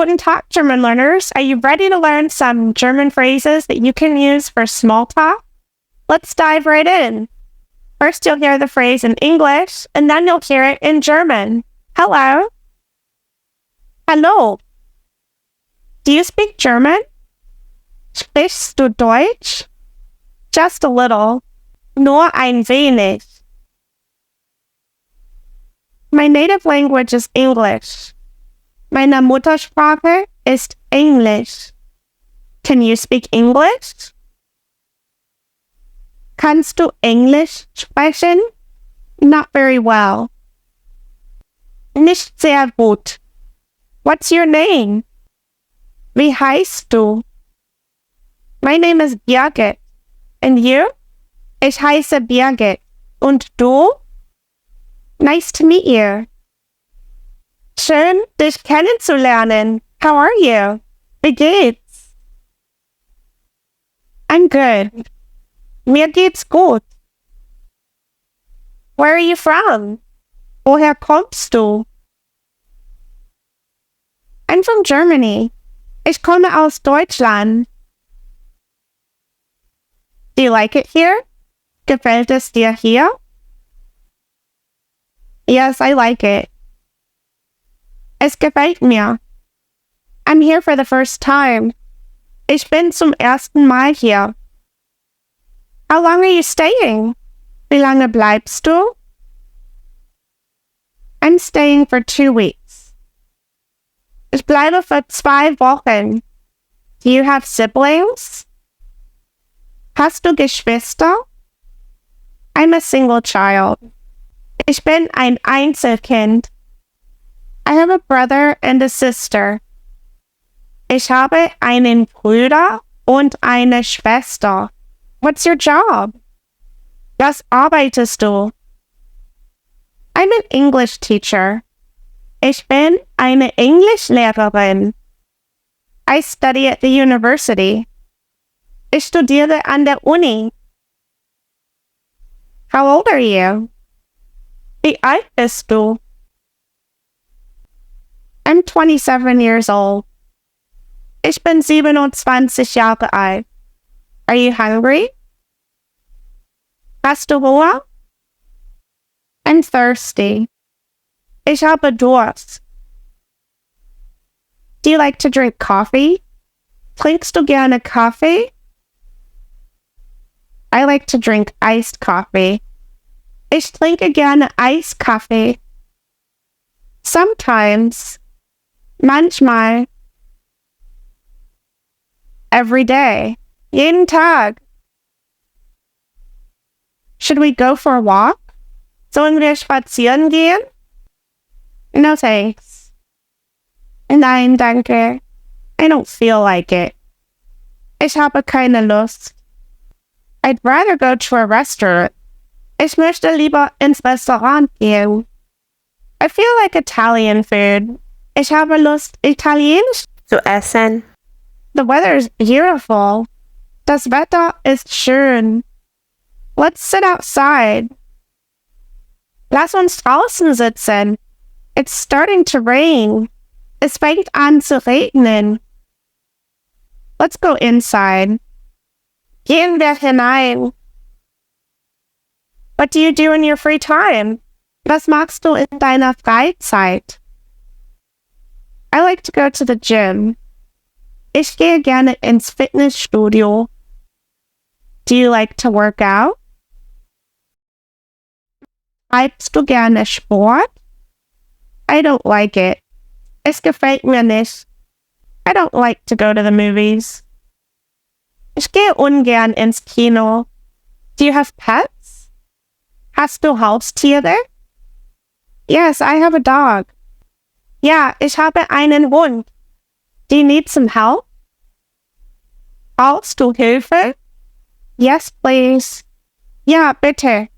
Guten Tag, German learners. Are you ready to learn some German phrases that you can use for small talk? Let's dive right in. First, you'll hear the phrase in English, and then you'll hear it in German. Hello. Hallo. Do you speak German? Sprichst du Deutsch? Just a little. Nur ein wenig. My native language is English. Meine Muttersprache ist Englisch. Can you speak English? Kannst du Englisch sprechen? Not very well. Nicht sehr gut. What's your name? Wie heißt du? My name is Birgit. And you? Ich heiße Birgit. Und du? Nice to meet you. Schön, dich kennenzulernen. How are you? Wie geht's? I'm good. Mir geht's gut. Where are you from? Woher kommst du? I'm from Germany. Ich komme aus Deutschland. Do you like it here? Gefällt es dir hier? Yes, I like it. Es gefällt mir. I'm here for the first time. Ich bin zum ersten Mal hier. How long are you staying? Wie lange bleibst du? I'm staying for 2 weeks. Ich bleibe für 2 Wochen. Do you have siblings? Hast du Geschwister? I'm a single child. Ich bin ein Einzelkind. I have a brother and a sister. Ich habe einen Bruder und eine Schwester. What's your job? Was arbeitest du? I'm an English teacher. Ich bin eine Englischlehrerin. I study at the university. Ich studiere an der Uni. How old are you? Wie alt bist du? I'm 27 years old. Ich bin 27 Jahre alt. Are you hungry? Hast du Hunger? I'm thirsty. Ich habe Durst. Do you like to drink coffee? Trinkst du gerne Kaffee? I like to drink iced coffee. Ich trinke gerne Eiskaffee. Sometimes. Manchmal. Every day. Jeden Tag. Should we go for a walk? Sollen wir spazieren gehen? No thanks. Nein, danke. I don't feel like it. Ich habe keine Lust. I'd rather go to a restaurant. Ich möchte lieber ins Restaurant gehen. I feel like Italian food. Ich habe Lust, Italienisch zu essen. The weather is beautiful. Das Wetter ist schön. Let's sit outside. Lass uns draußen sitzen. It's starting to rain. Es fängt an zu regnen. Let's go inside. Gehen wir hinein. What do you do in your free time? Was machst du in deiner Freizeit? I like to go to the gym. Ich gehe gerne ins Fitnessstudio. Do you like to work out? Treibst du gerne Sport? I don't like it. Es gefällt mir nicht. I don't like to go to the movies. Ich gehe ungern ins Kino. Do you have pets? Hast du Haustiere? Yes, I have a dog. Ja, ich habe einen Hund. Do you need some help? Brauchst du Hilfe? Yes, please. Ja, bitte.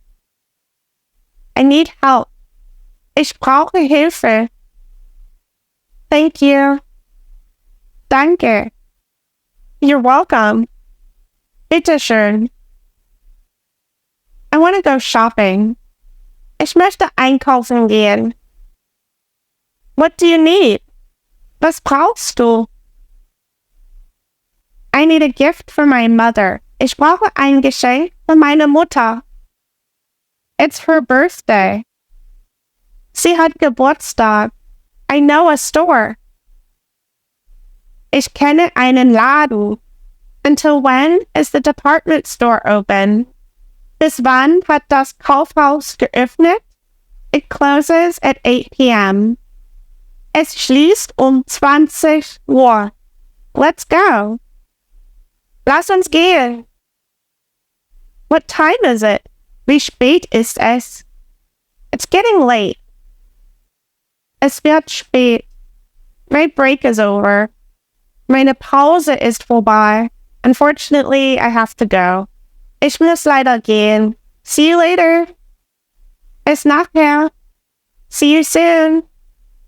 I need help. Ich brauche Hilfe. Thank you. Danke. You're welcome. Bitteschön. I want to go shopping. Ich möchte einkaufen gehen. What do you need? Was brauchst du? I need a gift for my mother. Ich brauche ein Geschenk für meine Mutter. It's her birthday. Sie hat Geburtstag. I know a store. Ich kenne einen Laden. Until when is the department store open? Bis wann hat das Kaufhaus geöffnet? It closes at 8 p.m. Es schließt 20 Uhr. Let's go. Lass uns gehen. What time is it? Wie spät ist es? It's getting late. Es wird spät. My break is over. Meine Pause ist vorbei. Unfortunately, I have to go. Ich muss leider gehen. See you later. Bis nachher. See you soon.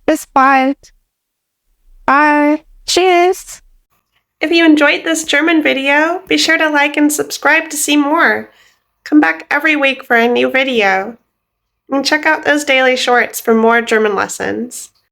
Bis bald. Bye. Tschüss. If you enjoyed this German video, be sure to like and subscribe to see more. Come back every week for a new video. And check out those daily shorts for more German lessons.